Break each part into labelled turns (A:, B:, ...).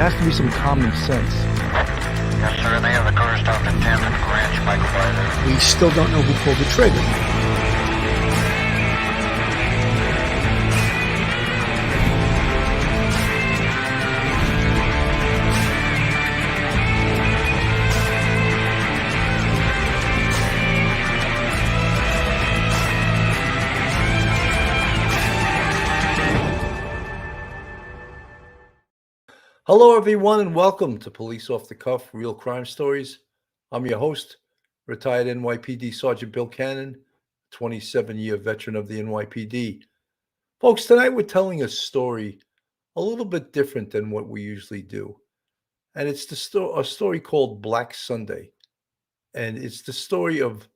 A: has to be some common sense.
B: Yes, sir. They have the car stopped at 10th and Grant. You might go by there.
A: We still don't know who pulled the trigger. Hello, everyone, and welcome to Police Off the Cuff, Real Crime Stories. I'm your host, retired NYPD Sergeant Bill Cannon, 27-year veteran of the NYPD. Folks, tonight we're telling a story a little bit different than what we usually do. And it's a story called Black Sunday. And it's the story of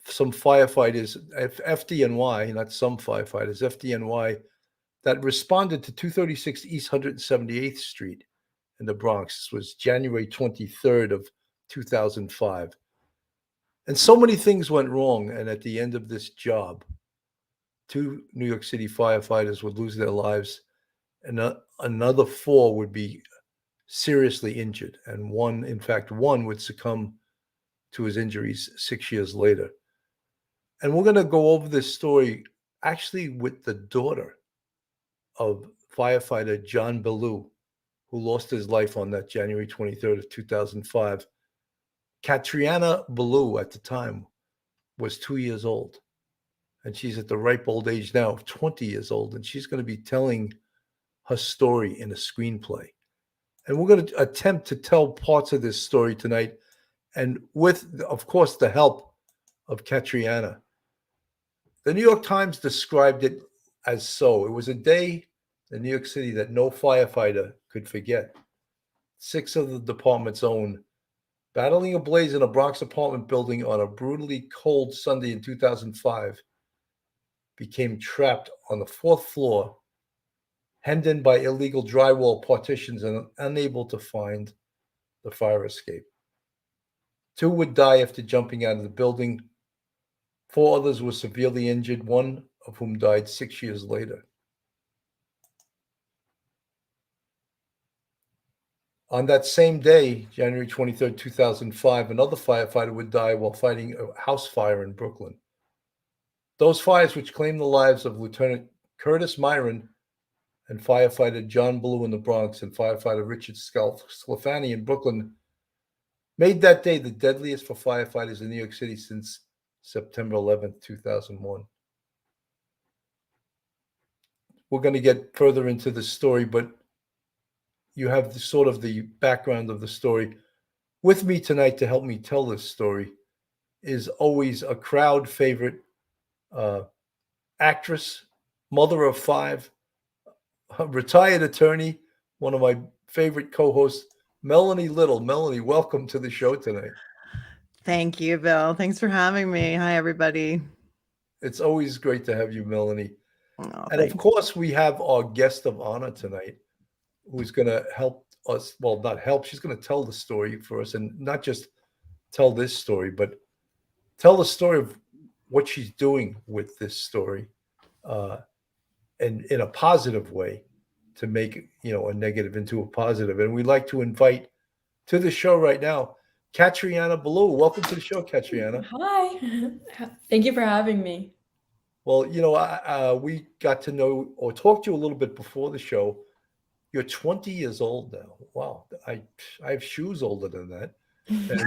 A: some firefighters, FDNY, not some firefighters, FDNY, that responded to 236 East 178th Street in the Bronx. This was January 23rd of 2005. And so many things went wrong. And at the end of this job, 2 New York City firefighters would lose their lives, and another 4 would be seriously injured. And one would succumb to his injuries 6 years later. And we're going to go over this story actually with the daughter of firefighter John Ballou, who lost his life on that January 23rd of 2005. Katreana Ballou at the time was 2 years old, and she's at the ripe old age now of 20 years old, and she's going to be telling her story in a screenplay. And we're going to attempt to tell parts of this story tonight, and with, of course, the help of Katreana. The New York Times described it as so. It was a day in New York City that no firefighter could forget. 6 of the department's own, battling a blaze in a Bronx apartment building on a brutally cold Sunday in 2005, became trapped on the 4th floor, hemmed in by illegal drywall partitions and unable to find the fire escape. 2 would die after jumping out of the building. 4 others were severely injured, one of whom died 6 years later. On that same day, January 23rd, 2005, another firefighter would die while fighting a house fire in Brooklyn. Those fires, which claimed the lives of Lieutenant Curtis Myron and firefighter John Ballou in the Bronx and firefighter Richard Sclafani in Brooklyn, made that day the deadliest for firefighters in New York City since September 11th, 2001. We're going to get further into the story, but you have the background of the story. With me tonight to help me tell this story is always a crowd favorite actress, mother of 5, a retired attorney, one of my favorite co-hosts, Melanie Little. Melanie, welcome to the show tonight.
C: Thank you, Bill. Thanks for having me. Hi, everybody.
A: It's always great to have you, Melanie.
C: Oh,
A: and of course, we have our guest of honor tonight, who's going to help us. Well, not help. She's going to tell the story for us, and not just tell this story, but tell the story of what she's doing with this story, and in a positive way, to make a negative into a positive. And we'd like to invite to the show right now Katreana Ballou. Welcome to the show, Katreana.
D: Hi. Thank you for having me.
A: Well, we got to know or talk to you a little bit before the show. You're 20 years old now. Wow. I have shoes older than that. And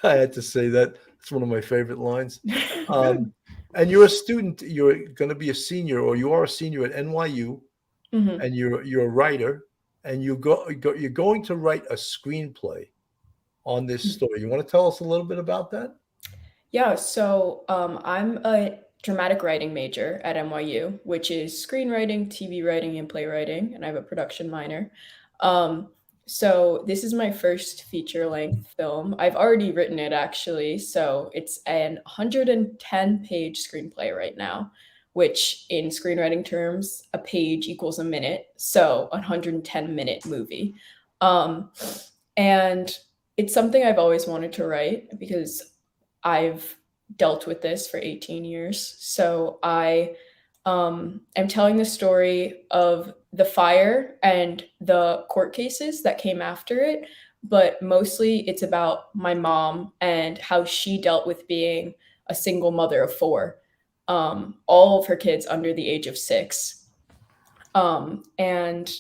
A: I had to say that. It's one of my favorite lines. And you're a student. You're going to be a senior, or you are a senior at NYU,
D: Mhm.
A: and you're a writer, and you're going to write a screenplay on this story. You want to tell us a little bit about that?
D: Yeah, so I'm a dramatic writing major at NYU, which is screenwriting, TV writing, and playwriting, and I have a production minor. So this is my first feature-length film. I've already written it, actually, so it's an 110-page screenplay right now, which in screenwriting terms, a page equals a minute, so a 110-minute movie. And it's something I've always wanted to write because I've dealt with this for 18 years. So I I'm telling the story of the fire and the court cases that came after it, but mostly it's about my mom and how she dealt with being a single mother of four, all of her kids under the age of 6, and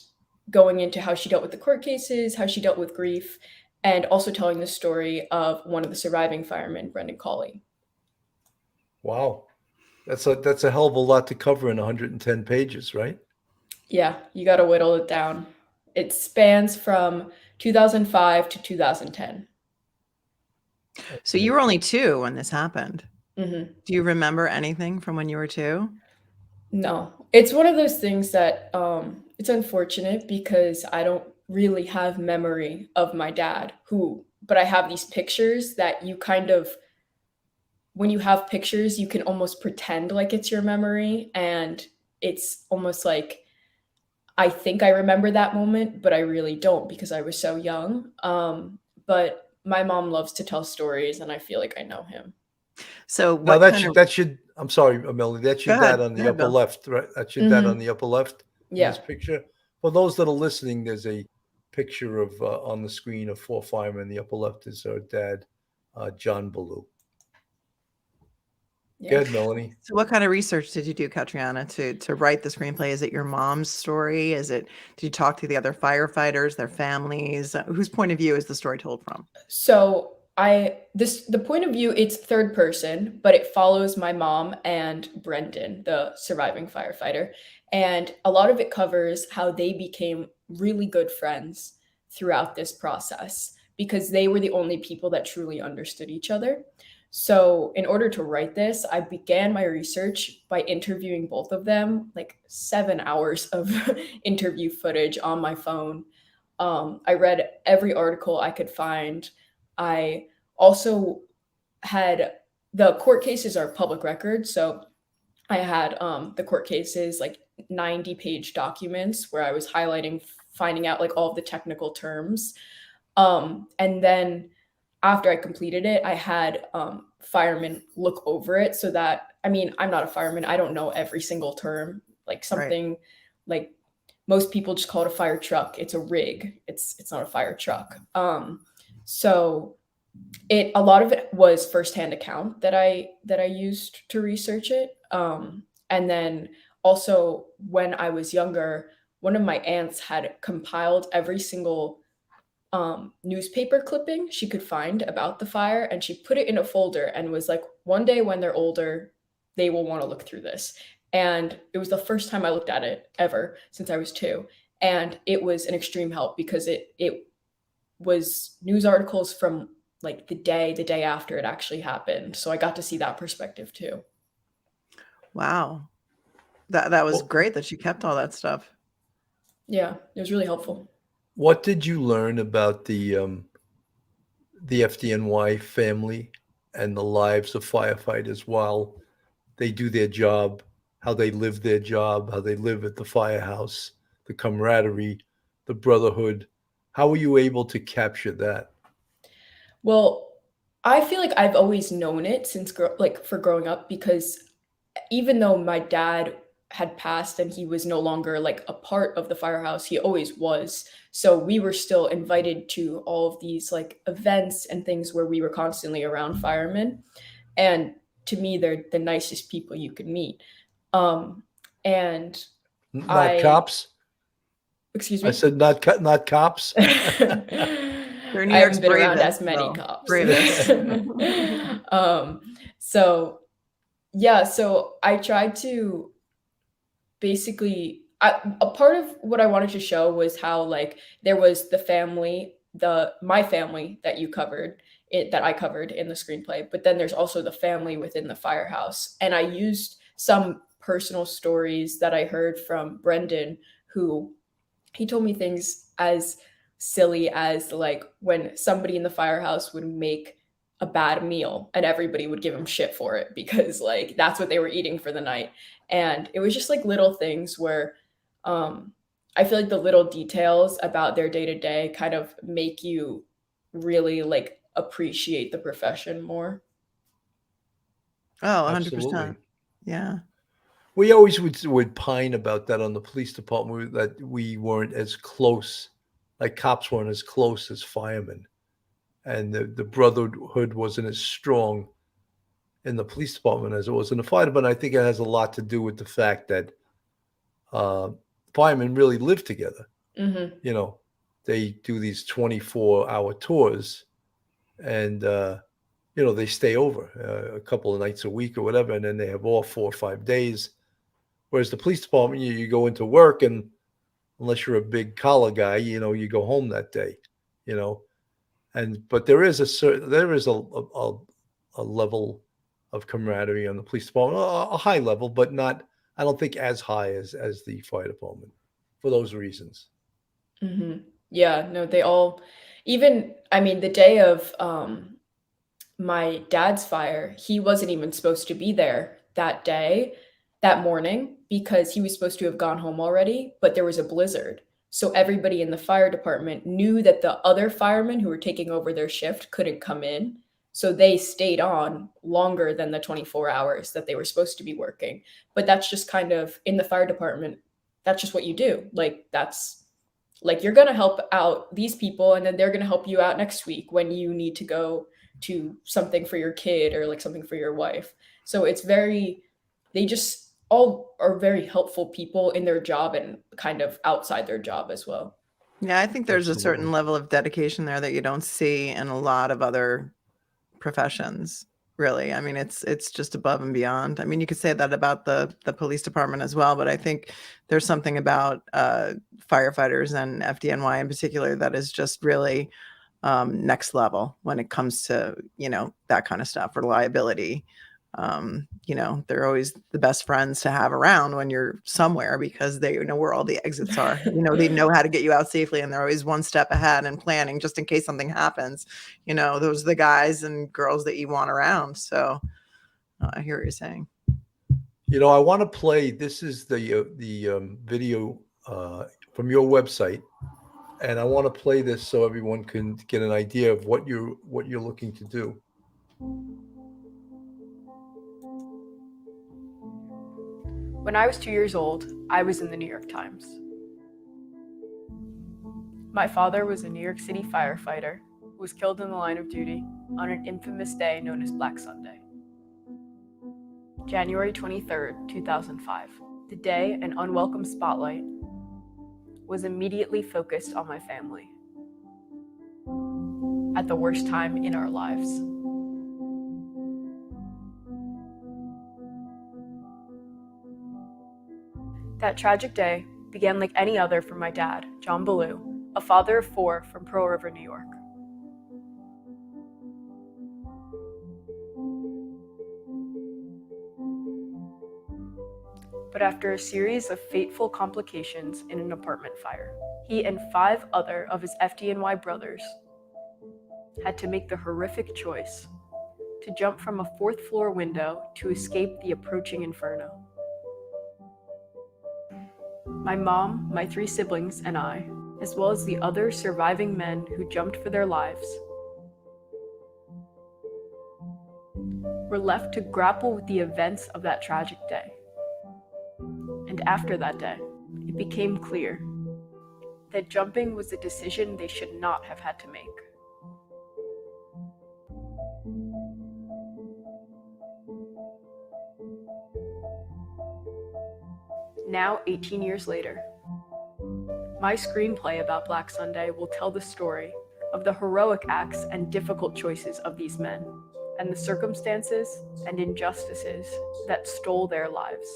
D: going into how she dealt with the court cases, how she dealt with grief, and also telling the story of one of the surviving firemen, Brendan Cawley.
A: Wow. That's a hell of a lot to cover in 110 pages, right?
D: Yeah, you got to whittle it down. It spans from 2005 to 2010.
C: So you were only 2 when this happened.
D: Hmm.
C: Do you remember anything from when you were 2?
D: No, it's one of those things that it's unfortunate because I don't really have memory of my dad, but I have these pictures that you kind of, when you have pictures, you can almost pretend like it's your memory, and it's almost like I think I remember that moment, but I really don't because I was so young. But my mom loves to tell stories, and I feel like I know him.
C: So
A: Now
C: what kind of
A: that should, I'm sorry, Melanie, that's
C: Go
A: your dad
C: ahead.
A: on
C: Go
A: the
C: ahead,
A: upper
C: Bill.
A: left, right? That's your dad on
D: Hmm.
A: the upper left in this
D: Yeah.
A: picture. For those that are listening, there's a picture of on the screen of 4 firemen. The upper left is our dad, John Ballou.
D: Yeah.
A: Go ahead, Melanie.
C: So what kind of research did you do, Katreana, to write the screenplay? Is it your mom's story? Did you talk to the other firefighters, their families? Whose point of view is the story told from?
D: So the point of view, it's third person, but it follows my mom and Brendan, the surviving firefighter. And a lot of it covers how they became really good friends throughout this process because they were the only people that truly understood each other. So, in order to write this, I began my research by interviewing both of them, like 7 hours of interview footage on my phone. I read every article I could find. I also had the court cases are public record, so I had the court cases like 90-page documents where I was highlighting, finding out like all of the technical terms. And then after I completed it, I had firemen look over it so that, I mean, I'm not a fireman. I don't know every single term. Like something like most people just call it a fire truck. It's a rig. It's not a fire truck. So a lot of it was firsthand account that I used to research it. And then also when I was younger, one of my aunts had compiled every single newspaper clipping she could find about the fire, and she put it in a folder and was like, one day when they're older, they will want to look through this. And it was the first time I looked at it ever since I was 2. And it was an extreme help because it was news articles from like the day after it actually happened. So I got to see that perspective too.
C: Wow. That was
A: Well,
C: great that you kept all that stuff.
D: Yeah, it was really helpful.
A: what did you learn about the FDNY family and the lives of firefighters while they do their job, how they live their job, how they live at the firehouse, the camaraderie, the brotherhood? How were you able to capture that?
D: Well, I feel like I've always known it since for growing up because even though my dad had passed and he was no longer like a part of the firehouse, he always was. So we were still invited to all of these like events and things where we were constantly around firemen. And to me, they're the nicest people you could meet. And
A: Not cops?
D: excuse
A: I
D: me?
A: said not cops.
C: They're New
D: I
C: York's
D: haven't been around
C: bravest,
D: as many
C: though.
D: cops.
C: Bravest.
D: So yeah, so I tried to basically a part of what I wanted to show was how like there was my family that you covered that I covered in the screenplay, but then there's also the family within the firehouse. And I used some personal stories that I heard from Brendan, who he told me things as silly as like when somebody in the firehouse would make a bad meal and everybody would give him shit for it because like that's what they were eating for the night. And it was just like little things where I feel like the little details about their day to day kind of make you really like appreciate the profession more.
C: Oh, 100%.
A: Absolutely.
C: Yeah.
A: We always would pine about that on the police department, that we weren't as close, like cops weren't as close as firemen, and the brotherhood wasn't as strong in the police department as it was in the fire department. I think it has a lot to do with the fact that uh, firemen really live together.
D: Mm-hmm.
A: You know, they do these 24-hour tours, and they stay over a couple of nights a week or whatever, and then they have off 4 or 5 days. Whereas the police department, you go into work, and unless you're a big collar guy, you go home that day. You know, but there is a level of camaraderie on the police department, a high level, but not. I don't think as high as the fire department, for those reasons.
D: Mm-hmm. Yeah, no, they all, even, I mean, the day of my dad's fire, he wasn't even supposed to be there that day, that morning, because he was supposed to have gone home already, but there was a blizzard. So everybody in the fire department knew that the other firemen who were taking over their shift couldn't come in. So they stayed on longer than the 24 hours that they were supposed to be working. But that's just kind of in the fire department, that's just what you do. Like, that's like, you're going to help out these people, and then they're going to help you out next week when you need to go to something for your kid or like something for your wife. So it's very, they just all are very helpful people in their job and kind of outside their job as well.
C: Yeah, I think there's a certain
A: Absolutely.
C: level of dedication there that you don't see in a lot of other professions, really. I mean, it's just above and beyond. I mean, you could say that about the police department as well, but I think there's something about firefighters and FDNY in particular that is just really next level when it comes to, that kind of stuff, reliability. They're always the best friends to have around when you're somewhere, because they know where all the exits are. They know how to get you out safely, and they're always one step ahead and planning just in case something happens. Those are the guys and girls that you want around. So I hear what you're saying.
A: I want to play. This is the video from your website, and I want to play this so everyone can get an idea of what you're looking to do.
D: When I was 2 years old, I was in the New York Times. My father was a New York City firefighter who was killed in the line of duty on an infamous day known as Black Sunday. January 23rd, 2005. The day an unwelcome spotlight was immediately focused on my family at the worst time in our lives. That tragic day began like any other for my dad, John Ballou, a father of 4 from Pearl River, New York. But after a series of fateful complications in an apartment fire, he and 5 other of his FDNY brothers had to make the horrific choice to jump from a 4th floor window to escape the approaching inferno. My mom, my 3 siblings, and I, as well as the other surviving men who jumped for their lives, were left to grapple with the events of that tragic day. And after that day, it became clear that jumping was a decision they should not have had to make. Now, 18 years later, my screenplay about Black Sunday will tell the story of the heroic acts and difficult choices of these men, and the circumstances and injustices that stole their lives.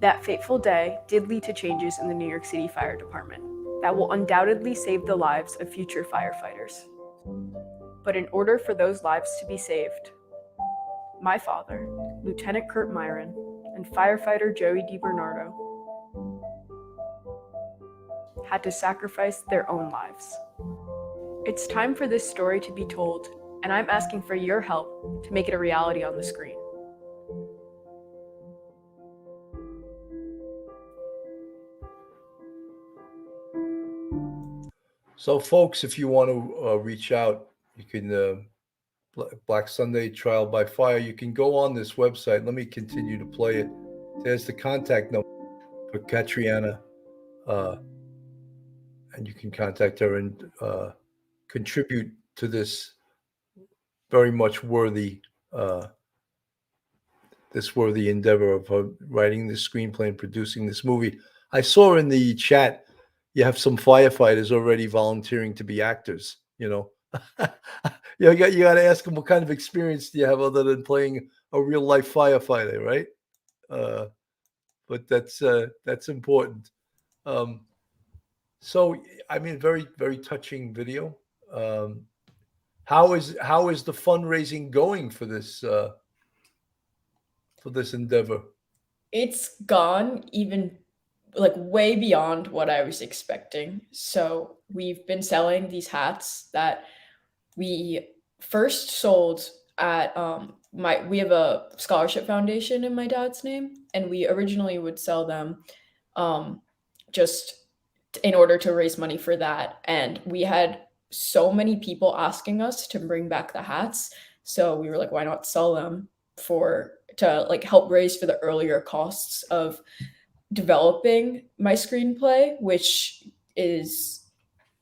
D: That fateful day did lead to changes in the New York City Fire Department that will undoubtedly save the lives of future firefighters. But in order for those lives to be saved, my father, Lieutenant Kurt Myron, and firefighter Joey DiBernardo had to sacrifice their own lives. It's time for this story to be told, and I'm asking for your help to make it a reality on the screen.
A: So, folks, if you want to reach out, you can Black Sunday Trial by Fire. You can go on this website. Let me continue to play it. There's the contact number for Katreana, and you can contact her and contribute to this very much worthy endeavor of writing this screenplay and producing this movie. I saw in the chat you have some firefighters already volunteering to be actors. You got to ask them, what kind of experience do you have other than playing a real life firefighter, right? But that's important. So, I mean, very, very touching video. How is the fundraising going for this endeavor?
D: It's gone even like way beyond what I was expecting. So we've been selling these hats that we first sold at we have a scholarship foundation in my dad's name, and we originally would sell them just in order to raise money for that. And we had so many people asking us to bring back the hats, so we were like, why not sell them to like help raise for the earlier costs of developing my screenplay, which is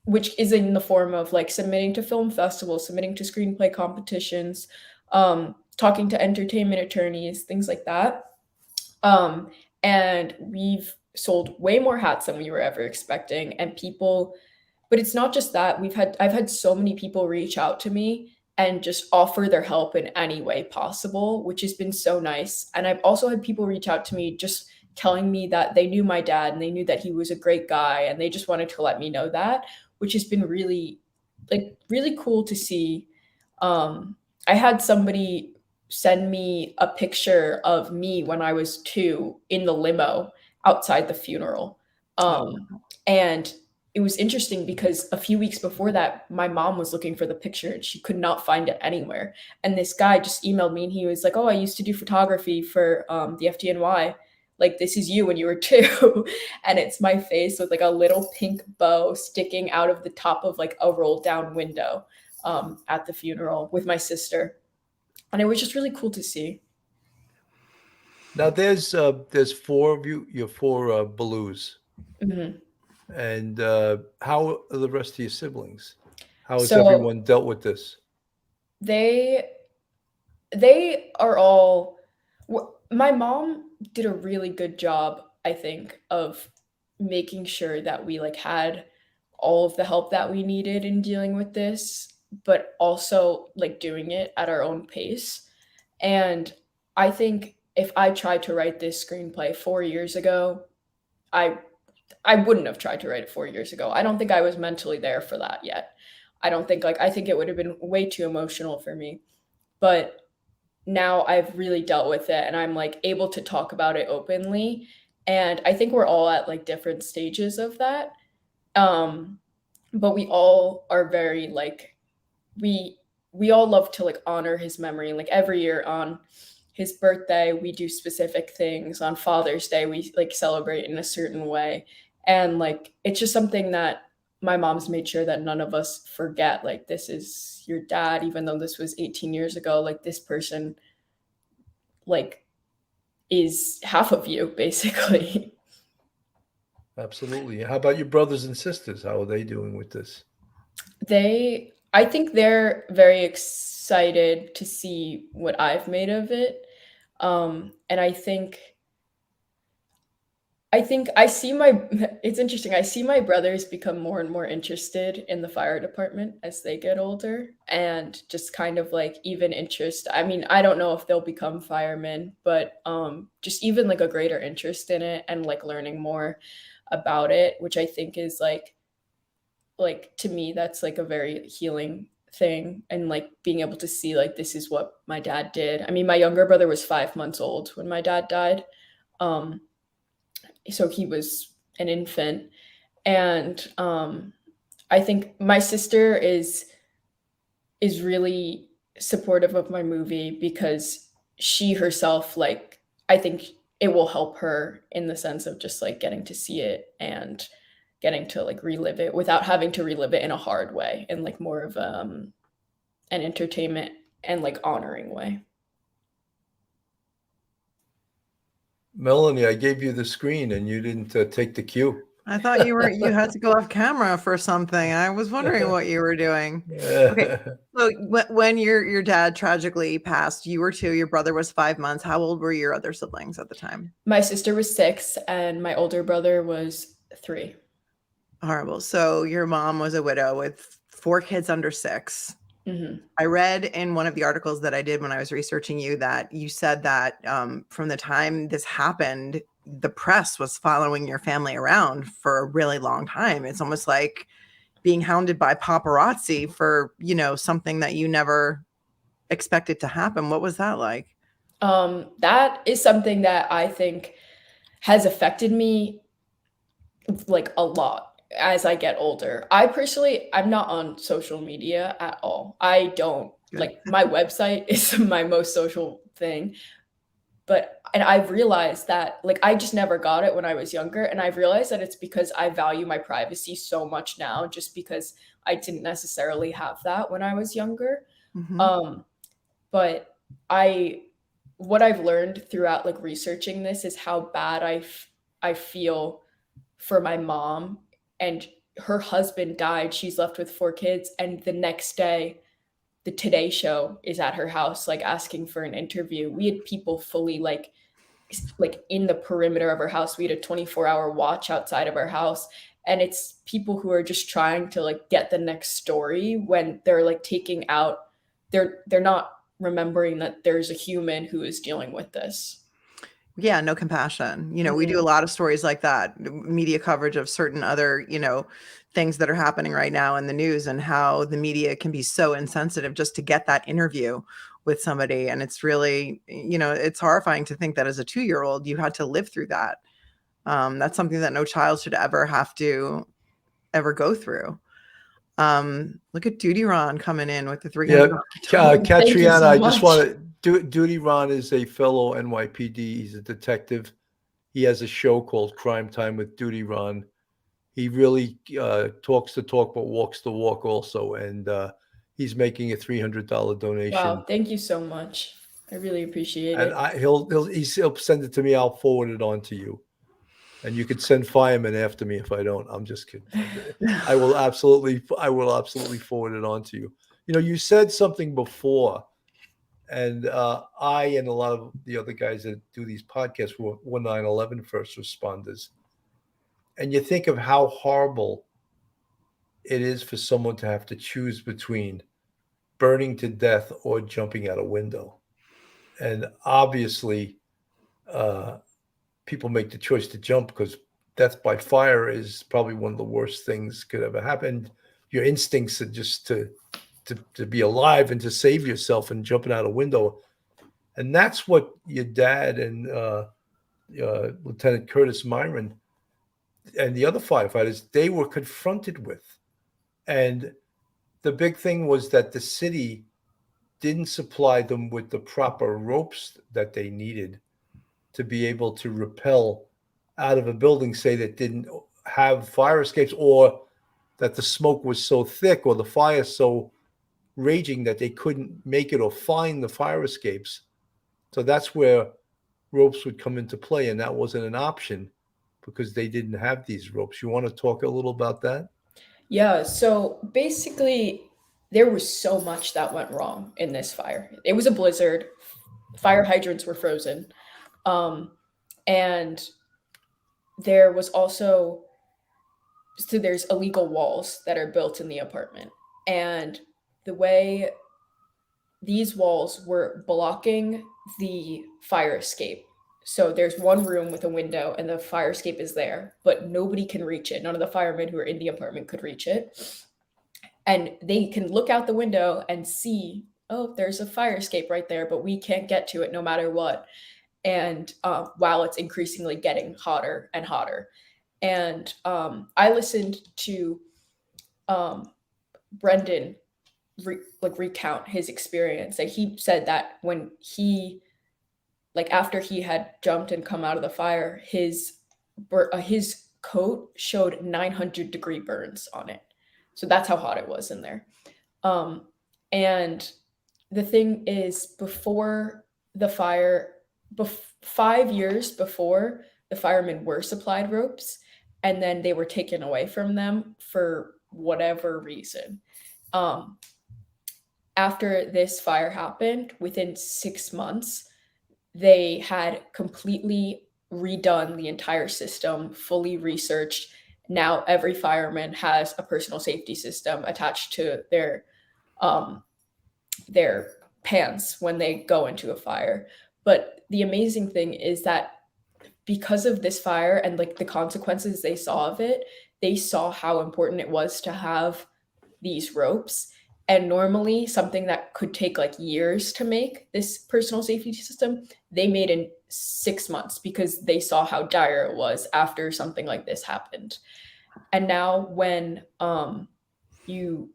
D: in the form of like submitting to film festivals, submitting to screenplay competitions, talking to entertainment attorneys, things like that. And we've sold way more hats than we were ever expecting. And but it's not just that. I've had so many people reach out to me and just offer their help in any way possible, which has been so nice. And I've also had people reach out to me just telling me that they knew my dad and they knew that he was a great guy, and they just wanted to let me know that, which has been really cool to see. I had somebody send me a picture of me when I was 2 in the limo outside the funeral. And it was interesting because a few weeks before that, my mom was looking for the picture and she could not find it anywhere. And this guy just emailed me and he was like, "Oh, I used to do photography for the FDNY. Like, this is you when you were 2." And it's my face with like a little pink bow sticking out of the top of like a rolled down window at the funeral with my sister. And it was just really cool to see.
A: Now there's 4 of you. You're 4 Blues.
D: Mm-hmm.
A: And how are the rest of your siblings? How has
D: So
A: everyone dealt with this?
D: they are all. My mom did a really good job, I think, of making sure that we like had all of the help that we needed in dealing with this, but also like doing it at our own pace. And I think if I tried to write this screenplay 4 years ago, I wouldn't have tried to write it 4 years ago. I don't think I was mentally there for that yet. I think it would have been way too emotional for me. But now I've really dealt with it and I'm like able to talk about it openly. And I think we're all at like different stages of that. But we all are very like we all love to like honor his memory. Like every year on his birthday, we do specific things. On Father's Day, we like celebrate in a certain way. And like it's just something that my mom's made sure that none of us forget. Like, this is your dad, even though this was 18 years ago. Like, this person like is half of you basically.
A: Absolutely. How about your brothers and sisters? How are they doing with this?
D: I think they're very excited to see what I've made of it. And I think I see it's interesting. I see my brothers become more and more interested in the fire department as they get older, and just kind of like even interest. I mean, I don't know if they'll become firemen, but just even like a greater interest in it and like learning more about it, which I think is like to me that's like a very healing thing, and like being able to see like this is what my dad did. I mean, my younger brother was 5 months old when my dad died. So he was an infant. And I think my sister is really supportive of my movie because she herself, like, I think it will help her in the sense of just like getting to see it and getting to like relive it without having to relive it in a hard way, and like more of an entertainment and like honoring way.
A: Melanie, I gave you the screen and you didn't take the cue.
C: I thought you had to go off camera for something. I was wondering what you were doing. Okay. So when your dad tragically passed, you were 2, your brother was 5 months. How old were your other siblings at the time?
D: My sister was 6 and my older brother was 3.
C: Horrible. So your mom was a widow with 4 kids under 6.
D: Mm-hmm.
C: I read in one of the articles that I did when I was researching you that you said that from the time this happened, the press was following your family around for a really long time. It's almost like being hounded by paparazzi for, something that you never expected to happen. What was that like?
D: That is something that I think has affected me like a lot as I get older. I'm not on social media at all. I don't
C: Good.
D: like my website is my most social thing. And I've realized that like I just never got it when I was younger. And I've realized that it's because I value my privacy so much now, just because I didn't necessarily have that when I was younger.
C: Mm-hmm.
D: But what I've learned throughout like researching this is how bad I feel for my mom, and her husband died. She's left with 4 kids. And the next day, the Today Show is at her house, like asking for an interview. We had people fully like in the perimeter of her house. We had a 24-hour watch outside of our house. And it's people who are just trying to like get the next story when they're like taking out, they're not remembering that there's a human who is dealing with this.
C: Yeah, no compassion. We do
D: Mm-hmm.
C: a lot of stories like that, media coverage of certain other, things that are happening right now in the news, and how the media can be so insensitive just to get that interview with somebody. And it's really, it's horrifying to think that as a 2-year-old, you had to live through that. That's something that no child should ever have to ever go through. Look at Duty Ron coming in with the $300.
A: Yeah,
D: Thank you
A: Katreana,
D: so
A: I just
D: much.
A: want to Duty Ron is a fellow NYPD. He's a detective. He has a show called Crime Time with Duty Ron. He really talks the talk, but walks the walk also. And he's making a $300 donation.
D: Wow, thank you so much. I really appreciate
A: And
D: it.
A: he'll send it to me. I'll forward it on to you. And you could send firemen after me if I don't. I'm just kidding. I will absolutely forward it on to you. You said something before, and I and a lot of the other guys that do these podcasts were 9/11 first responders. And you think of how horrible it is for someone to have to choose between burning to death or jumping out a window. And obviously, people make the choice to jump because death by fire is probably one of the worst things could ever happen. Your instincts are just to be alive and to save yourself, and jumping out a window. And that's what your dad and Lieutenant Curtis Myron and the other firefighters, they were confronted with. And the big thing was that the city didn't supply them with the proper ropes that they needed to be able to rappel out of a building, say, that didn't have fire escapes, or that the smoke was so thick or the fire so raging that they couldn't make it or find the fire escapes. So that's where ropes would come into play, and that wasn't an option because they didn't have these ropes. You want to talk a little about that?
D: Yeah, so basically there was so much that went wrong in this fire. It was a blizzard. Fire hydrants were frozen. And there was also, so there's illegal walls that are built in the apartment. And the way these walls were blocking the fire escape. So there's one room with a window and the fire escape is there, but nobody can reach it. None of the firemen who are in the apartment could reach it. And they can look out the window and see, oh, there's a fire escape right there, but we can't get to it no matter what. And while it's increasingly getting hotter and hotter. And I listened to Brendan recount his experience. Like he said that when he, like after he had jumped and come out of the fire, his coat showed 900-degree burns on it. So that's how hot it was in there. And the thing is, before the fire, 5 years before, the firemen were supplied ropes, and then they were taken away from them for whatever reason. After this fire happened, within 6 months, they had completely redone the entire system, fully researched. Now every fireman has a personal safety system attached to their pants when they go into a fire. But the amazing thing is that because of this fire and like the consequences they saw of it, they saw how important it was to have these ropes. And normally something that could take like years to make, this personal safety system, they made in 6 months because they saw how dire it was after something like this happened. And now when you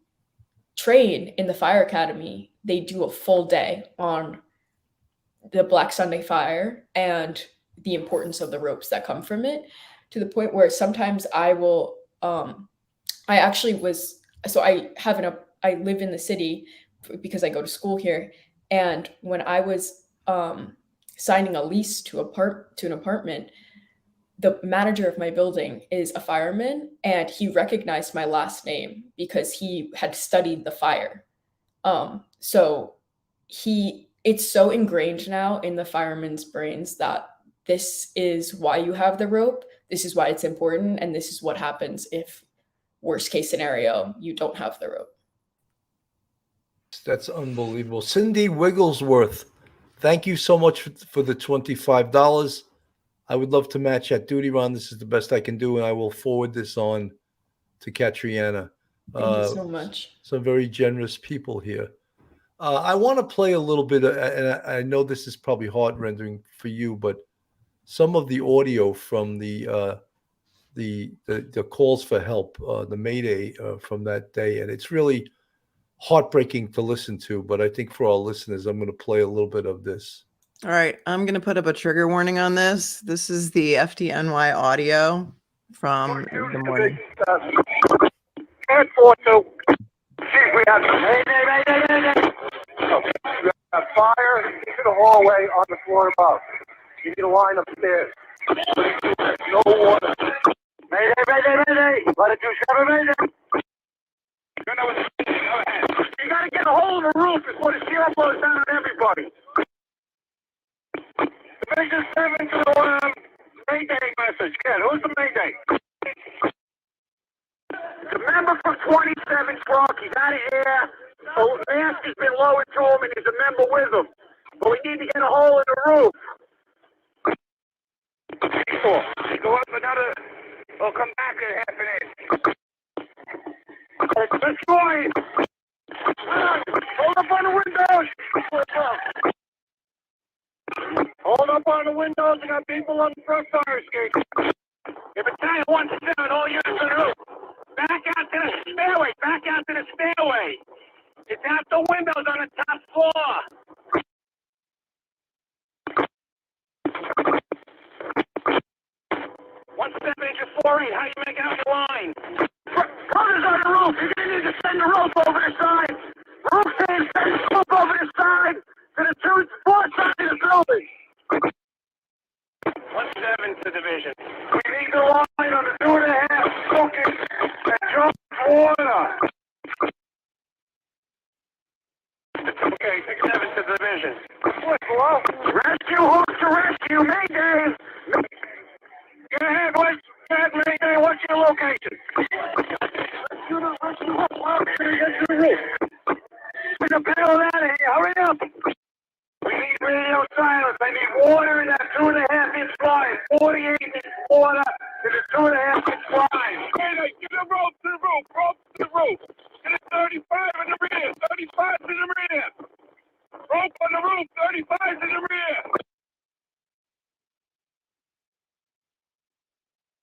D: train in the fire academy, they do a full day on the Black Sunday fire and the importance of the ropes that come from it, to the point where sometimes I will I live in the city because I go to school here, and when I was signing a lease to an apartment, the manager of my building is a fireman, and he recognized my last name because he had studied the fire. So it's so ingrained now in the firemen's brains that this is why you have the rope, this is why it's important, and this is what happens if, worst case scenario, you don't have the rope.
A: That's unbelievable. Cindy Wigglesworth, thank you so much for the $25. I would love to match that duty, Ron. This is the best I can do, and I will forward this on to Katreana.
D: Thank you so much.
A: Some very generous people here. I want to play a little bit, and I know this is probably heart-rending for you, but some of the audio from the calls for help, the Mayday from that day, and it's really heartbreaking to listen to. But I think for our listeners, I'm going to play a little bit of this.
C: All right, I'm going to put up a trigger warning on this. This is the FDNY audio from the morning.
E: 1042. We have Mayday. We have fire into the hallway on the floor above. You need a line upstairs. No water. Mayday. Let it do 7, Mayday. You gotta get a hole in the roof before the steel blows down on everybody. Division 7 to the Mayday message. Ken, who's the Mayday? The member from 27 Bronx, he's out of here. So mask has been lowered to him and there's a member with him. But we need to get a hole in the roof. Go up another, or come back at half an inch. Let's join. Hold up on the windows. Hold up on the windows. We got people on the front fire escape. If it's 1-7, all units on the roof. Back out to the stairway. Back out to the stairway. It's out the windows on the top floor. One 7-4-8. How you make out the line? Cutters on the roof. You're gonna need to send the rope over the side. Roof saying send the rope over the side to the 4 sides of the building. 1-7 to division. We need the line on the 2.5 cooking and drop water. Okay, 6-7 to division. Hello? Rescue, who's to rescue? Mayday! Go ahead, boys. Go ahead, Mayday. What's your location? Rescue, get to the roof. We can bail out of here. Hurry up. We need radio silence. I need water in that 2.5-inch line. 48-inch water to the 2.5-inch line. Mayday, get the rope to the roof. Rope to the roof. Get a 35 in the rear. 35 in the rear. Rope on the roof. 35 in the rear.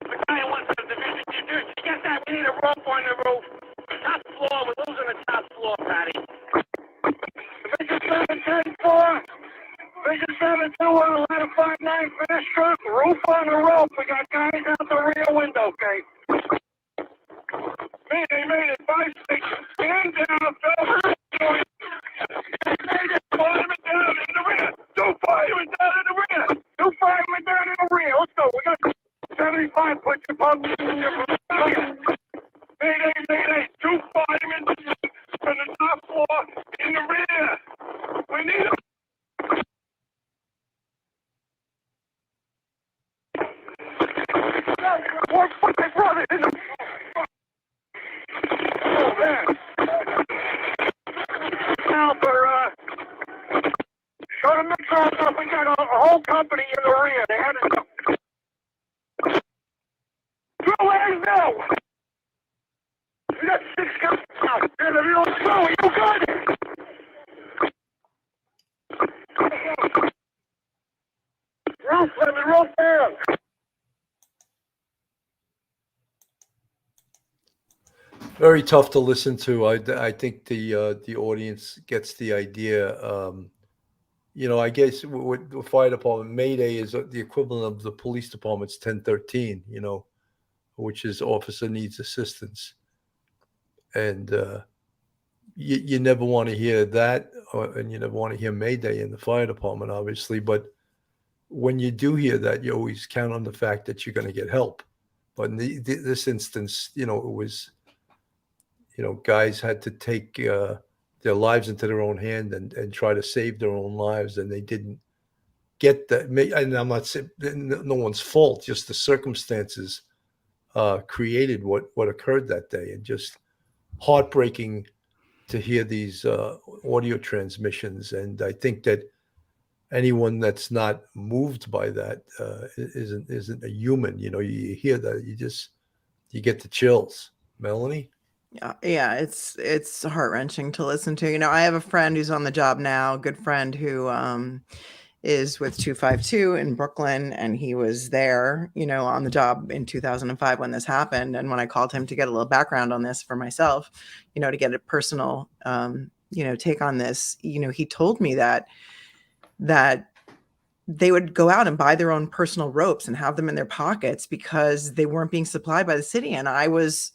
E: The guy who wants the division, you get that? We need a rope on the roof. Top floor. We're losing the top floor, Patty. Division 7-10-4. Division 7-2 on the ladder 5-9 fast truck. Roof on the rope. We got guys out the rear window. Mayday, 5-6, stand down, fellas. Mayday, fireman down in the rear. 2 firemen down in the rear. 2 firemen down in the rear. Let's go. We got 75. Put your bum in your Mayday, 2 firemen on the top floor in the rear. We need them. Put my brother in the... Oh, man. Now for, shut them themselves up. We got a whole company in the rear. They had it. Throw hands now. We got 6 guys now. And if you don't throw, you got it. Roll, Fleming, roll down.
A: Very tough to listen to. I think the audience gets the idea. I guess with the fire department, Mayday is the equivalent of the police department's 1013. Which is officer needs assistance, and you never want to hear that, and you never want to hear Mayday in the fire department, obviously. But when you do hear that, you always count on the fact that you're going to get help. But in this instance, it was. Guys had to take their lives into their own hand and try to save their own lives, and they didn't get that. And I'm not saying no one's fault, just the circumstances created what occurred that day, and just heartbreaking to hear these audio transmissions. And I think that anyone that's not moved by that isn't a human. You hear that, you get the chills. Melanie?
C: Yeah, it's heart-wrenching to listen to. I have a friend who's on the job now, a good friend who is with 252 in Brooklyn, and he was there, on the job in 2005 when this happened. And when I called him to get a little background on this for myself, to get a personal, take on this, he told me that they would go out and buy their own personal ropes and have them in their pockets because they weren't being supplied by the city. And I was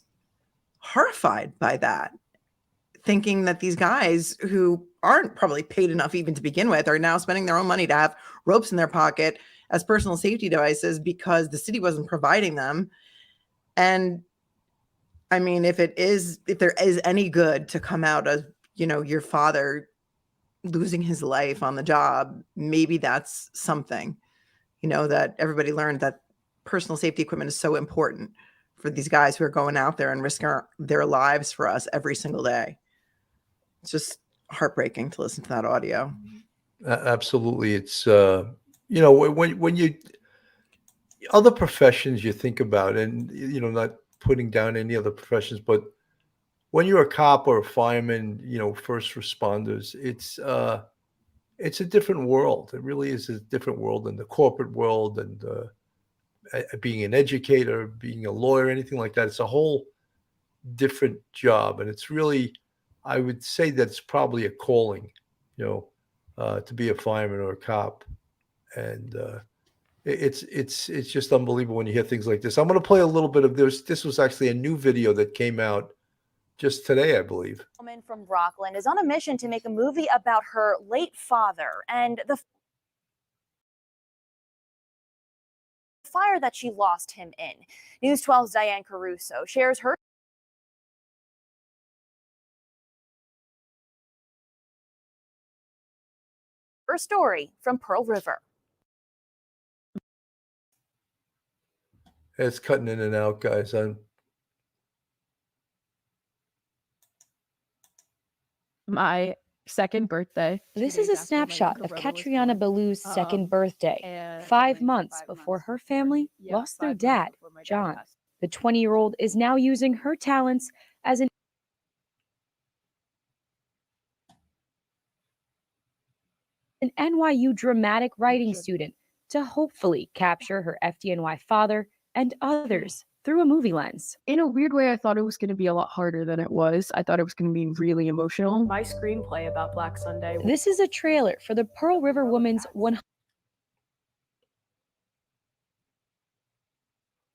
C: horrified by that, thinking that these guys who aren't probably paid enough even to begin with are now spending their own money to have ropes in their pocket as personal safety devices because the city wasn't providing them. And I mean, if there is any good to come out of, your father losing his life on the job, maybe that's something, that everybody learned that personal safety equipment is so important for these guys who are going out there and risking their lives for us every single day. It's just heartbreaking to listen to that audio.
A: Absolutely. It's, when you, other professions you think about, and, not putting down any other professions, but when you're a cop or a fireman, first responders, it's a different world. It really is a different world than the corporate world, and being an educator, being a lawyer, anything like that. It's a whole different job. And it's really, I would say that it's probably a calling, to be a fireman or a cop. And it's just unbelievable when you hear things like this. I'm going to play a little bit of this. This was actually a new video that came out just today, I believe.
F: A woman from Rockland is on a mission to make a movie about her late father and the fire that she lost him in. News 12's Diane Caruso shares her story from Pearl River.
A: It's cutting in and out, guys.
G: My second birthday.
H: This is a snapshot of Katreana Ballou's second birthday, 5 months before her family lost their dad, John. The 20-year-old is now using her talents as an NYU dramatic writing student to hopefully capture her FDNY father and others through a movie lens.
G: In a weird way, I thought it was going to be a lot harder than it was. I thought it was going to be really emotional.
I: My screenplay about Black Sunday.
H: This is a trailer for the Pearl River Woman's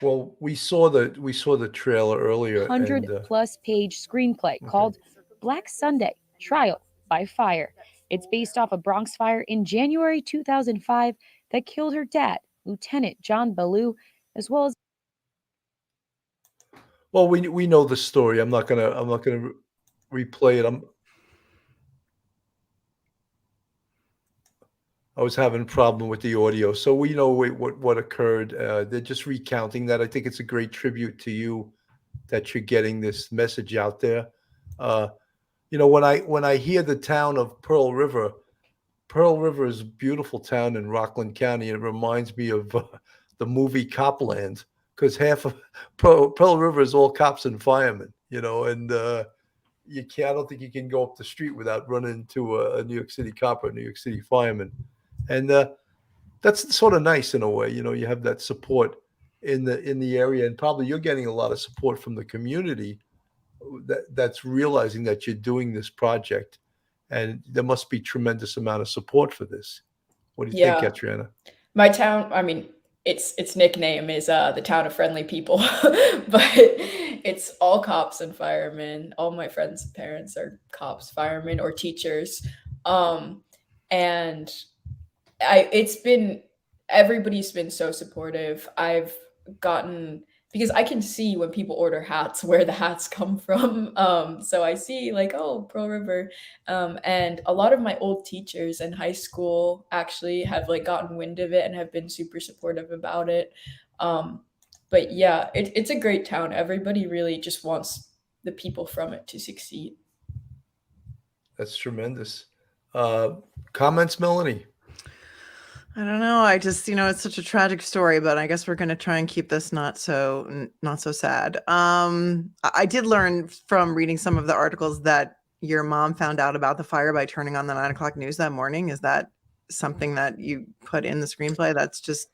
A: Well, we saw the trailer earlier,
H: 100
A: and
H: plus page screenplay called Black Sunday Trial by Fire. It's based off a Bronx fire in January 2005 that killed her dad, Lieutenant John Ballou, as well as
A: well, we know the story. I'm not gonna replay it. I was having a problem with the audio, so we know what occurred. They're just recounting that. I think it's a great tribute to you that you're getting this message out there. When I hear the town of Pearl River is a beautiful town in Rockland County. It reminds me of the movie Copland, because half of Pearl River is all cops and firemen, and you can't. I don't think you can go up the street without running into a New York City cop or a New York City fireman, and that's sort of nice in a way. You have that support in the area, and probably you're getting a lot of support from the community that's realizing that you're doing this project, and there must be tremendous amount of support for this. What do you think, Katreana?
D: My town, I mean, its nickname is the town of friendly people, but it's all cops and firemen. All my friends' parents are cops, firemen, or teachers, and everybody's been so supportive. I've gotten, because I can see when people order hats where the hats come from. So I see like, oh, Pearl River. And a lot of my old teachers in high school actually have like gotten wind of it and have been super supportive about it. But yeah, it's a great town. Everybody really just wants the people from it to succeed.
A: That's tremendous. Comments, Melanie?
C: I don't know. I just, it's such a tragic story, but I guess we're going to try and keep this not so sad. I did learn from reading some of the articles that your mom found out about the fire by turning on the 9 o'clock news that morning. Is that something that you put in the screenplay? That's just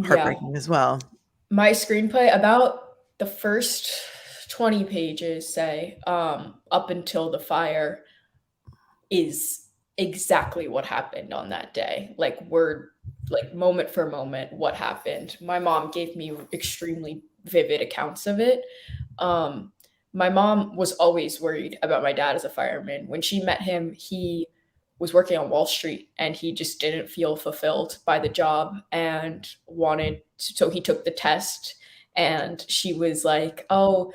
C: heartbreaking as well.
D: My screenplay, about the first 20 pages, say, up until the fire, is exactly what happened on that day, like word, like moment for moment what happened. My mom gave me extremely vivid accounts of it. My mom was always worried about my dad as a fireman. When she met him, he was working on Wall Street and he just didn't feel fulfilled by the job and so he took the test, and she was like, oh,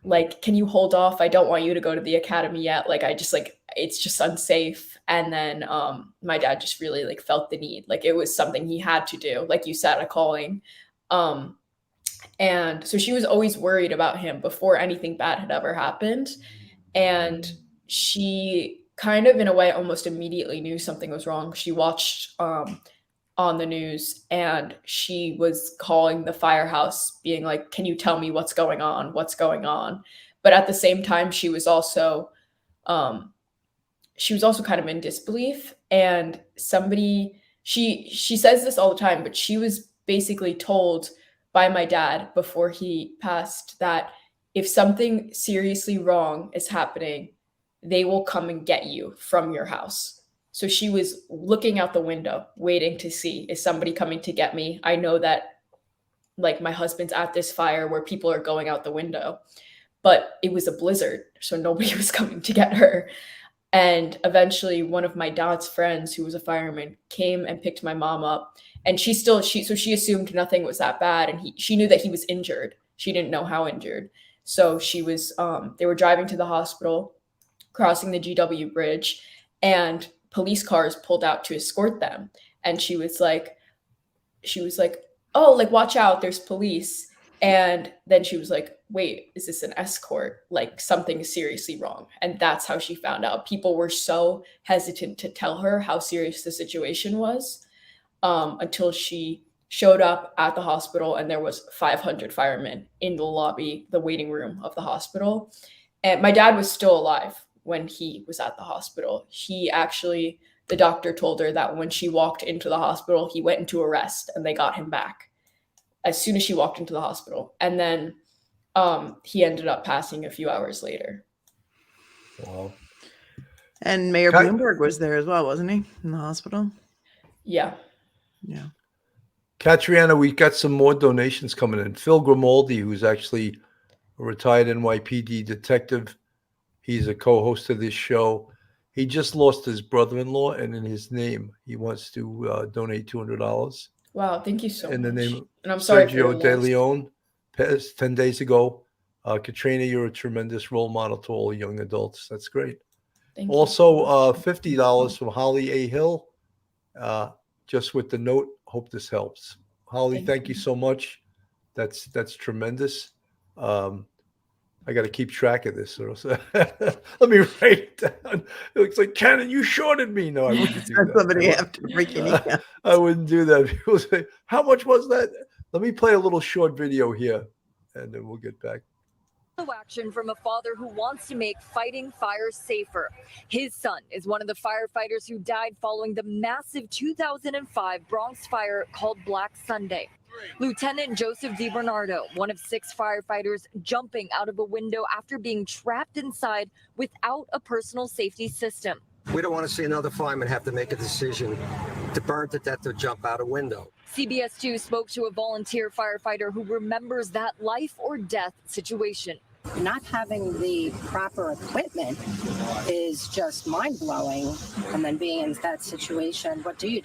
D: like, can you hold off? I don't want you to go to the academy yet. Like, it's just unsafe. And then my dad just really like felt the need. Like, it was something he had to do. Like you said, a calling. And so she was always worried about him before anything bad had ever happened. And she kind of, in a way, almost immediately knew something was wrong. She watched on the news, and she was calling the firehouse being like, can you tell me what's going on? But at the same time, she was also kind of in disbelief. And she says this all the time, but she was basically told by my dad before he passed that if something seriously wrong is happening, they will come and get you from your house. So she was looking out the window, waiting to see, is somebody coming to get me? I know that like my husband's at this fire where people are going out the window, but it was a blizzard, so nobody was coming to get her. And eventually one of my dad's friends, who was a fireman, came and picked my mom up. And she assumed nothing was that bad. And she knew that he was injured. She didn't know how injured. So they were driving to the hospital, crossing the GW bridge, and police cars pulled out to escort them. And she was like, oh, like, watch out, there's police. And then she was like, wait, is this an escort? Like, something is seriously wrong. And that's how she found out. People were so hesitant to tell her how serious the situation was, until she showed up at the hospital, and there was 500 firemen in the lobby, the waiting room of the hospital. And my dad was still alive when he was at the hospital. The doctor told her that when she walked into the hospital, he went into arrest, and they got him back as soon as she walked into the hospital. And then he ended up passing a few hours later.
A: Wow.
C: And Mayor Bloomberg was there as well, wasn't he, in the hospital?
D: Yeah.
C: Yeah.
A: Katreana, we got some more donations coming in. Phil Grimaldi, who's actually a retired NYPD detective. He's a co-host of this show. He just lost his brother-in-law, and in his name, he wants to donate $200.
D: Wow, thank you so
A: In
D: much.
A: the name of
D: and I'm sorry for your
A: Sergio De
D: loss.
A: Leon, passed 10 days ago. Katrina, you're a tremendous role model to all young adults. That's great.
D: Thank you.
A: Also, $50 from Holly A. Hill, just with the note, hope this helps. Holly, thank you so much. That's tremendous. I got to keep track of this. Let me write it down. It looks like, Cannon, you shorted me. No, I wouldn't do that.
C: Somebody have to break your knee down.
A: I wouldn't do that. People say, how much was that? Let me play a little short video here, and then we'll get back.
J: Action from a father who wants to make fighting fires safer. His son is one of the firefighters who died following the massive 2005 Bronx fire called Black Sunday. Lieutenant Joseph DiBernardo, one of 6 firefighters jumping out of a window after being trapped inside without a personal safety system.
K: We don't want to see another fireman have to make a decision to burn to death or jump out a window.
J: CBS 2 spoke to a volunteer firefighter who remembers that life or death situation.
L: Not having the proper equipment is just mind-blowing. And then being in that situation, what do? You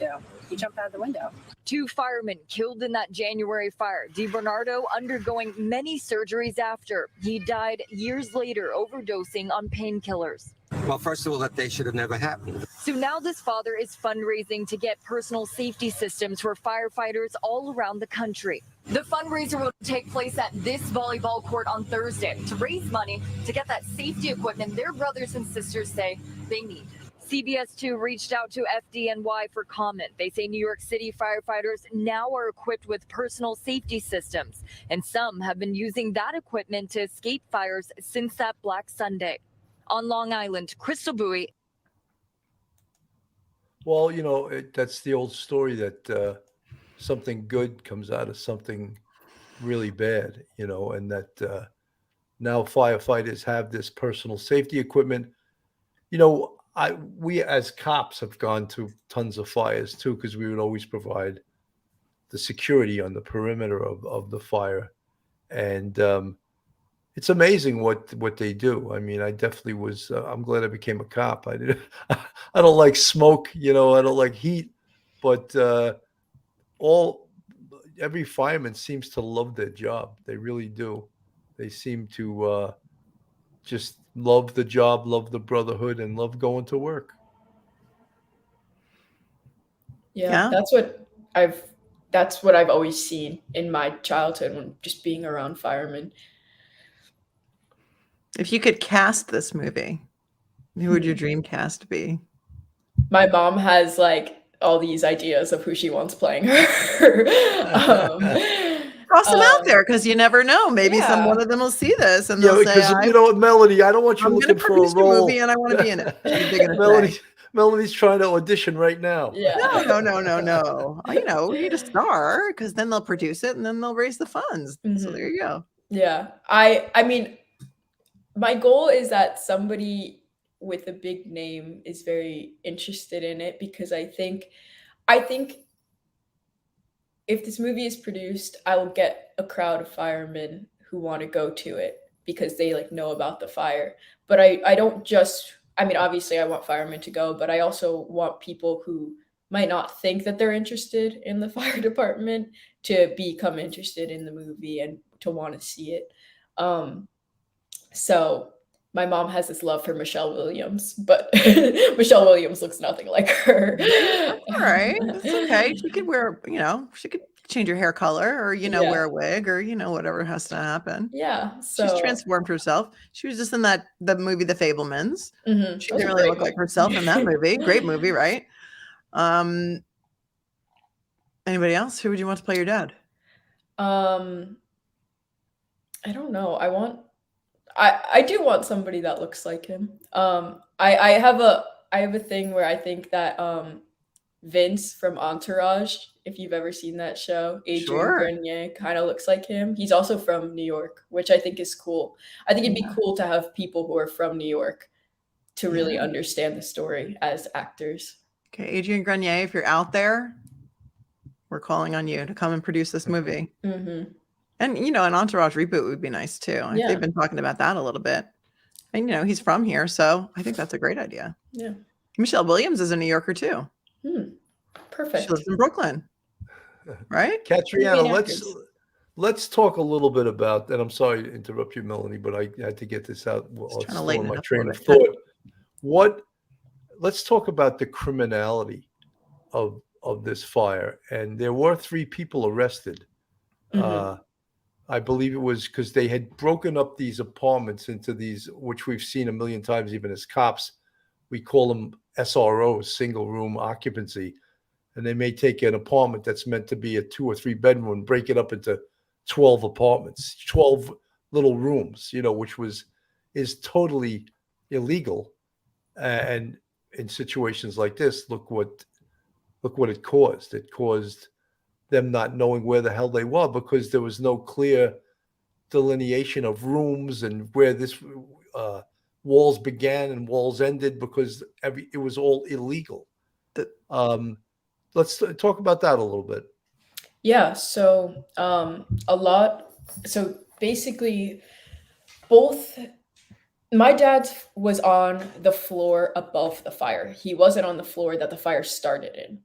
L: jump out of the window.
J: 2 firemen killed in that January fire. DiBernardo undergoing many surgeries after. He died years later overdosing on painkillers.
K: Well, first of all, that day should have never happened.
J: So now this father is fundraising to get personal safety systems for firefighters all around the country. The fundraiser will take place at this volleyball court on Thursday to raise money to get that safety equipment their brothers and sisters say they need. CBS 2 reached out to FDNY for comment. They say New York City firefighters now are equipped with personal safety systems, and some have been using that equipment to escape fires since that Black Sunday. On Long Island, Crystal Bowie.
A: Well, you know, that's the old story that something good comes out of something really bad, you know, and that now firefighters have this personal safety equipment. You know, we as cops have gone to tons of fires too, because we would always provide the security on the perimeter of the fire. And it's amazing what they do. I mean, I definitely was, I'm glad I became a cop. I don't like smoke, you know, I don't like heat, but every fireman seems to love their job. They really do. They seem to just love the job, love the brotherhood, and love going to work.
D: Yeah, that's what I've always seen in my childhood when just being around firemen.
C: If you could cast this movie, who would your dream cast be?
D: My mom has like all these ideas of who she wants playing her.
C: Cross them out there, because you never know. Maybe one of them will see this and they'll say,
A: because you know, Melody, I don't want you looking for a role.
C: Movie and I want to be in it.
A: Melody's trying to audition right now.
C: Yeah. No. You know, we need a star, because then they'll produce it and then they'll raise the funds. Mm-hmm. So there you go.
D: Yeah. I mean, my goal is that somebody with a big name is very interested in it, because I think if this movie is produced, I will get a crowd of firemen who want to go to it because they like know about the fire. But I don't just, I mean, obviously I want firemen to go, but I also want people who might not think that they're interested in the fire department to become interested in the movie and to want to see it. So my mom has this love for Michelle Williams, but Michelle Williams looks nothing like her.
C: All right. That's okay. She could wear, you know, she could change her hair color, or, you know, wear a wig, or, you know, whatever has to happen.
D: Yeah. So
C: she's transformed herself. She was just in the movie, The Fablemans.
D: Mm-hmm.
C: She didn't really look like herself in that movie. Great movie, right? Anybody else? Who would you want to play your dad?
D: I don't know. I do want somebody that looks like him. I have a thing where I think that Vince from Entourage, if you've ever seen that show, Adrian Grenier kind of looks like him. He's also from New York, which I think is cool. I think it'd be cool to have people who are from New York to really understand the story as actors.
C: Okay, Adrian Grenier, if you're out there, we're calling on you to come and produce this movie.
D: Mm-hmm.
C: And, you know, an Entourage reboot would be nice too.
D: Yeah.
C: They've been talking about that a little bit. And, you know, he's from here. So I think that's a great idea.
D: Yeah.
C: Michelle Williams is a New Yorker too.
D: Perfect.
C: She lives in Brooklyn. Right?
A: Katreana,
D: Great
A: let's talk a little bit about, and I'm sorry to interrupt you, Melanie, but I had to get this out. Well, it's
C: trying to
A: still
C: lighten
A: in
C: it
A: my
C: up a
A: train
C: little
A: of
C: bit.
A: thought. Let's talk about the criminality of this fire. And there were 3 people arrested. I believe it was because they had broken up these apartments into these, which we've seen a million times, even as cops. We call them SROs, single room occupancy. And they may take an apartment that's meant to be a 2 or 3 bedroom and break it up into 12 apartments, 12 little rooms, you know, which is totally illegal. And in situations like this, look what it caused. It caused them not knowing where the hell they were because there was no clear delineation of rooms and where this walls began and walls ended because it was all illegal. Let's talk about that a little bit.
D: Yeah. So so basically my dad was on the floor above the fire. He wasn't on the floor that the fire started in.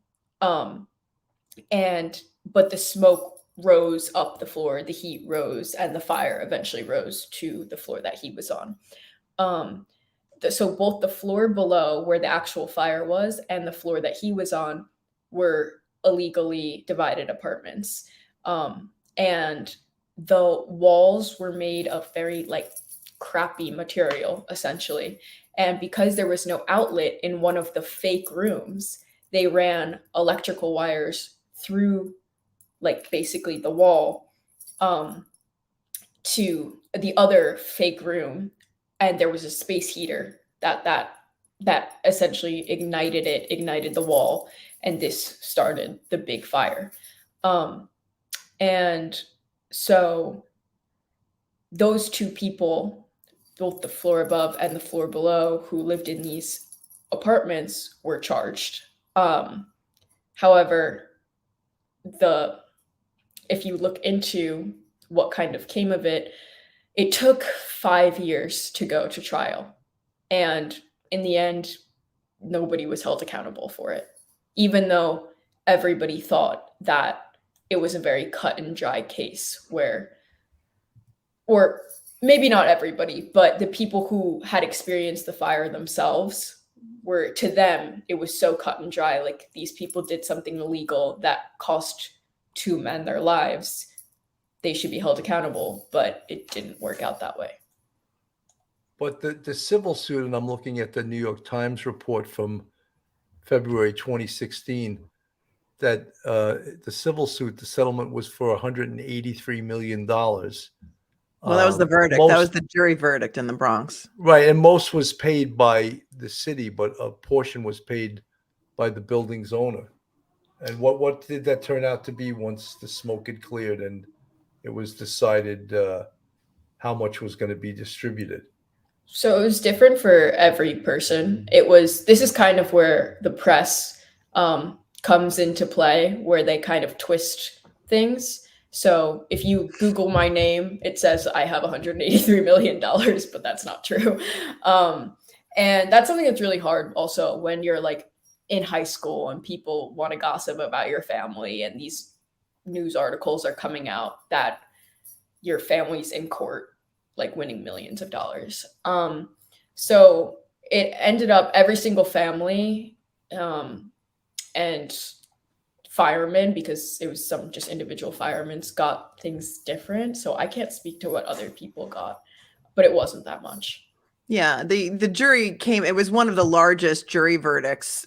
D: But the smoke rose up the floor, the heat rose, and the fire eventually rose to the floor that he was on. So both the floor below where the actual fire was and the floor that he was on were illegally divided apartments. And the walls were made of very crappy material, essentially. And because there was no outlet in one of the fake rooms, they ran electrical wires through basically the wall to the other fake room, and there was a space heater that essentially ignited the wall, and this started the big fire. And so those 2 people, both the floor above and the floor below, who lived in these apartments, were charged. However, if you look into what kind of came of it, it took 5 years to go to trial. And in the end, nobody was held accountable for it, even though everybody thought that it was a very cut and dry case or maybe not everybody, but the people who had experienced the fire themselves to them, it was so cut and dry. These people did something illegal that cost 2 men their lives. They should be held accountable, but it didn't work out that way.
A: But the civil suit, and I'm looking at the New York Times report from February 2016, that the civil suit, the settlement was for $183 million.
C: Well, that was the verdict. That was the jury verdict in the Bronx.
A: Right. And most was paid by the city, but a portion was paid by the building's owner. And what did that turn out to be once the smoke had cleared and it was decided how much was going to be distributed?
D: So it was different for every person. This is kind of where the press comes into play, where they kind of twist things. So if you Google my name, it says I have $183 million, but that's not true. And that's something that's really hard also when you're in high school and people want to gossip about your family and these news articles are coming out that your family's in court, winning millions of dollars. So it ended up every single family and firemen, because it was some just individual firemen, got things different. So I can't speak to what other people got, but it wasn't that much.
C: Yeah, the jury it was one of the largest jury verdicts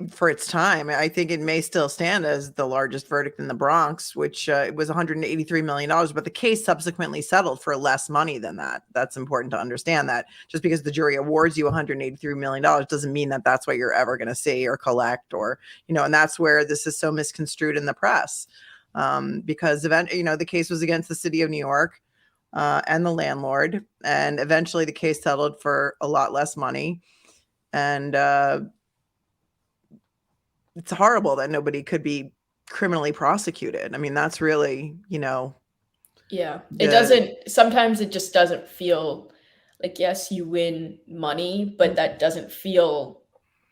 C: for its time. I think it may still stand as the largest verdict in the Bronx, which it was $183 million, but the case subsequently settled for less money than that. That's important to understand, that just because the jury awards you $183 million doesn't mean that that's what you're ever going to see or collect, or, and that's where this is so misconstrued in the press, because the case was against the city of New York. And the landlord, and eventually the case settled for a lot less money. And it's horrible that nobody could be criminally prosecuted. I mean, that's really,
D: Yeah. Sometimes it just doesn't feel like, yes, you win money, but that doesn't feel,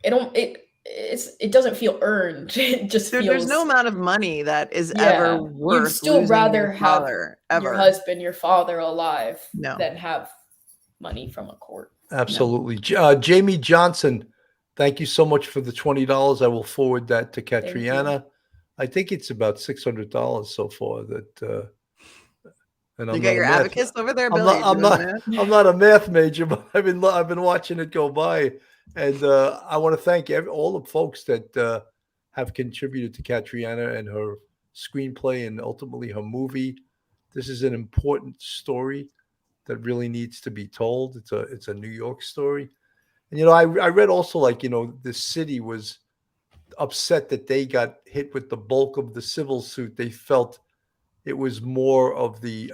D: it doesn't feel earned. It just
C: there's no
D: feels,
C: amount of money that is ever
D: yeah, you'd
C: worth
D: still
C: losing
D: rather
C: your
D: have
C: father,
D: your
C: ever.
D: husband, your father alive
C: No.
D: than have money from a court.
A: Absolutely. Jamie Johnson, thank you so much for the $20. I will forward that to Katreana. I think it's about $600 so far. And
C: You
A: I'm
C: got
A: not
C: your
A: a math.
C: abacus over there,
A: I'm
C: Billy?
A: not. I'm not. I'm not a math major, but I've been watching it go by, and I want to thank all the folks that have contributed to Katreana and her screenplay and ultimately her movie. This is an important story that really needs to be told. It's a New York story, and I read also the city was upset that they got hit with the bulk of the civil suit. They felt it was more of the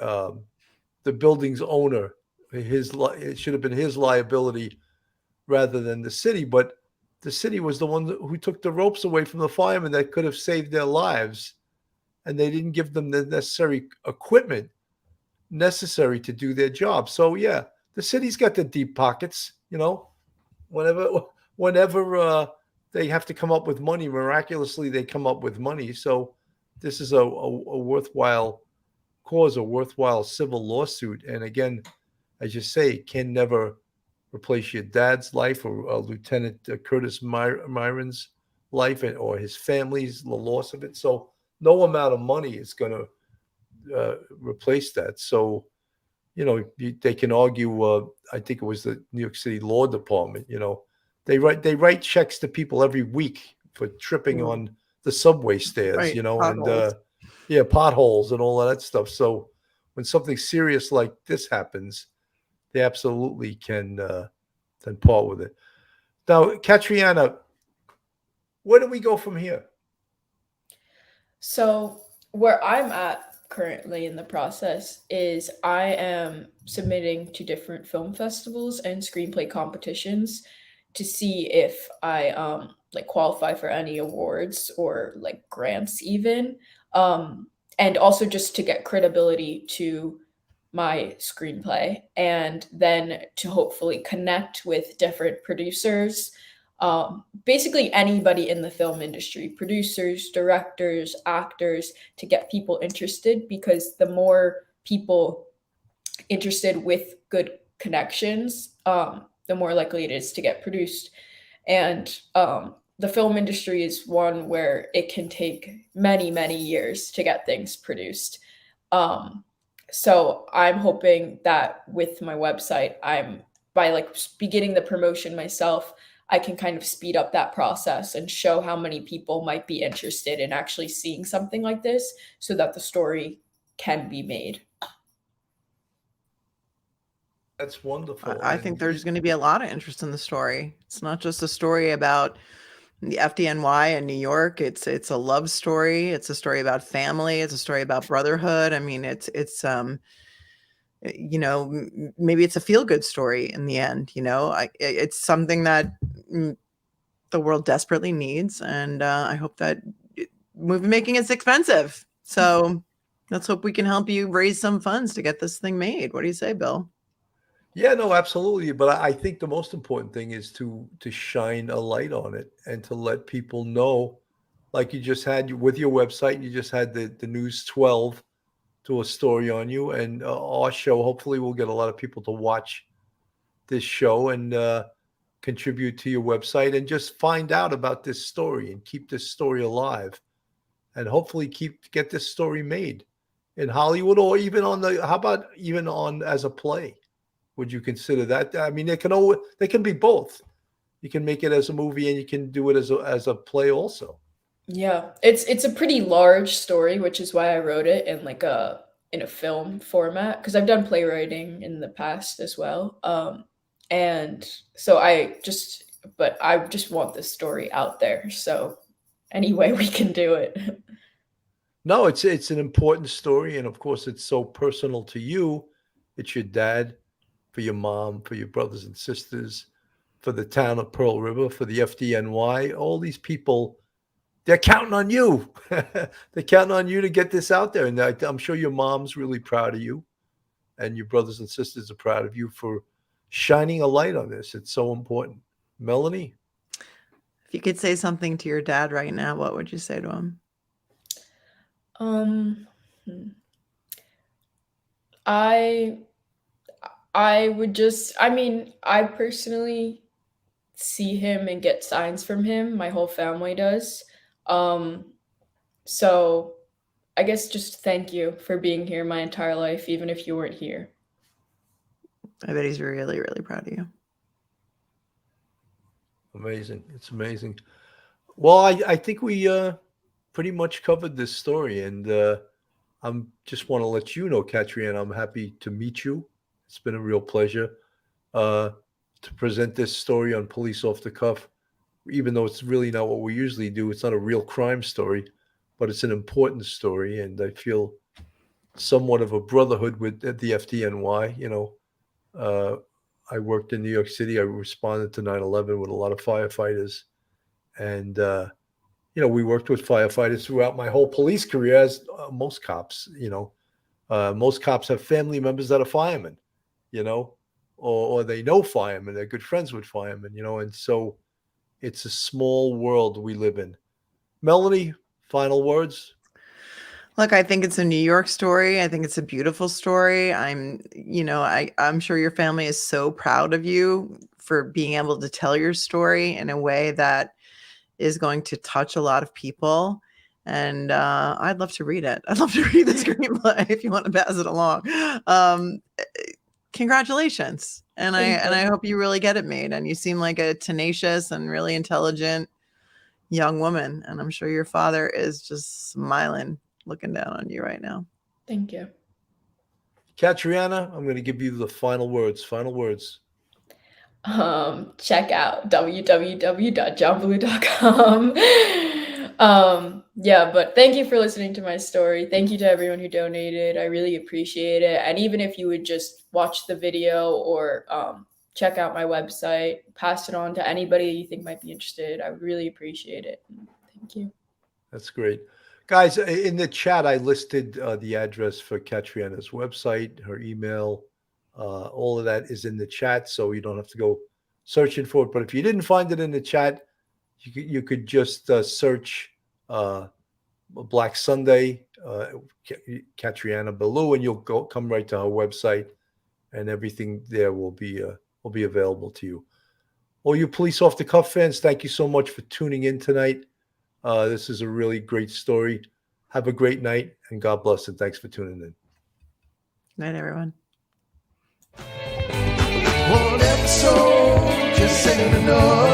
A: building's owner. It should have been his liability rather than the city. But the city was the one who took the ropes away from the firemen that could have saved their lives, and they didn't give them the necessary equipment necessary to do their job. So yeah, the city's got the deep pockets. Whenever they have to come up with money, miraculously they come up with money. So this is a worthwhile cause, a worthwhile civil lawsuit. And again, as you say, it can never replace your dad's life or Lieutenant Curtis Myron's life or his family's the loss of it. So no amount of money is going to replace that. So they can argue. I think it was the New York City Law Department. They write checks to people every week for tripping on the subway stairs.
C: Right,
A: And
C: potholes.
A: potholes and all of that stuff. So when something serious like this happens, they absolutely can then part with it. Now, Katreana, where do we go from here?
D: So where I'm at currently in the process is I am submitting to different film festivals and screenplay competitions to see if I qualify for any awards or like grants even. And also just to get credibility to my screenplay and then to hopefully connect with different producers, basically anybody in the film industry, producers, directors, actors, to get people interested, because the more people interested with good connections, the more likely it is to get produced. And the film industry is one where it can take many, many years to get things produced. So I'm hoping that with my website, by beginning the promotion myself, I can kind of speed up that process and show how many people might be interested in actually seeing something like this so that the story can be made.
A: That's wonderful.
C: I think there's going to be a lot of interest in the story. It's not just a story about the FDNY in New York. It's a love story. It's a story about family. It's a story about brotherhood. I mean, it's maybe it's a feel good story in the end. It's something that the world desperately needs, and I hope that movie making is expensive. So let's hope we can help you raise some funds to get this thing made. What do you say, Bill?
A: Yeah, no, absolutely. But I think the most important thing is to shine a light on it and to let people know, like you just had with your website, you just had the News 12 do a story on you, and our show. Hopefully, we'll get a lot of people to watch this show and contribute to your website and just find out about this story and keep this story alive, and hopefully get this story made in Hollywood or even how about even on as a play? Would you consider that? I mean, they can be both. You can make it as a movie and you can do it as a play also.
D: Yeah, it's a pretty large story, which is why I wrote it in in a film format, because I've done playwriting in the past as well. And so I just want this story out there. So any way we can do it.
A: No, it's an important story, and of course, it's so personal to you. It's your dad, for your mom, for your brothers and sisters, for the town of Pearl River, for the FDNY. All these people they're counting on you. They're counting on you to get this out there. And I'm sure your mom's really proud of you, and your brothers and sisters are proud of you for shining a light on this. It's so important. Melanie?
C: If you could say something to your dad right now, what would you say to him?
D: I would just, I mean, I personally see him and get signs from him. My whole family does. So I guess just thank you for being here my entire life, even if you weren't here.
C: I bet he's really, really proud of you.
A: Amazing. It's amazing. Well, I think we pretty much covered this story, and I'm just want to let you know, Katreana, I'm happy to meet you. It's been a real pleasure to present this story on Police Off the Cuff, even though it's really not what we usually do. It's not a real crime story, but it's an important story, and I feel somewhat of a brotherhood with at the FDNY. You know, I worked in New York City. I responded to 9/11 with a lot of firefighters, and you know, we worked with firefighters throughout my whole police career, as most cops. You know, most cops have family members that are firemen, you know, or they know firemen. They're good friends with firemen, you know, and so it's a small world we live in. Melanie, final words?
C: Look, I think it's a New York story. I think it's a beautiful story. I'm sure your family is so proud of you for being able to tell your story in a way that is going to touch a lot of people. And I'd love to read it. I'd love to read the screenplay if you want to pass it along. Congratulations. And I hope you really get it made. And you seem like a tenacious and really intelligent young woman. And I'm sure your father is just smiling, looking down on you right now.
D: Thank you.
A: Katreana, I'm going to give you the final words. Final words.
D: Check out www.johnblue.com. Yeah, but thank you for listening to my story. Thank you to everyone who donated. I really appreciate it. And even if you would just watch the video or check out my website, pass it on to anybody you think might be interested, I would really appreciate it. Thank you.
A: That's great. Guys, in the chat, I listed the address for Katreana's website, her email. All of that is in the chat, so you don't have to go searching for it. But if you didn't find it in the chat, you could just search Black Sunday, Katreana Ballou, and you'll come right to her website, and everything there will be available to you. All you Police Off the Cuff fans, thank you so much for tuning in tonight. This is a really great story. Have a great night, and God bless, and thanks for tuning in.
C: Night, everyone.
M: One episode just ain't enough.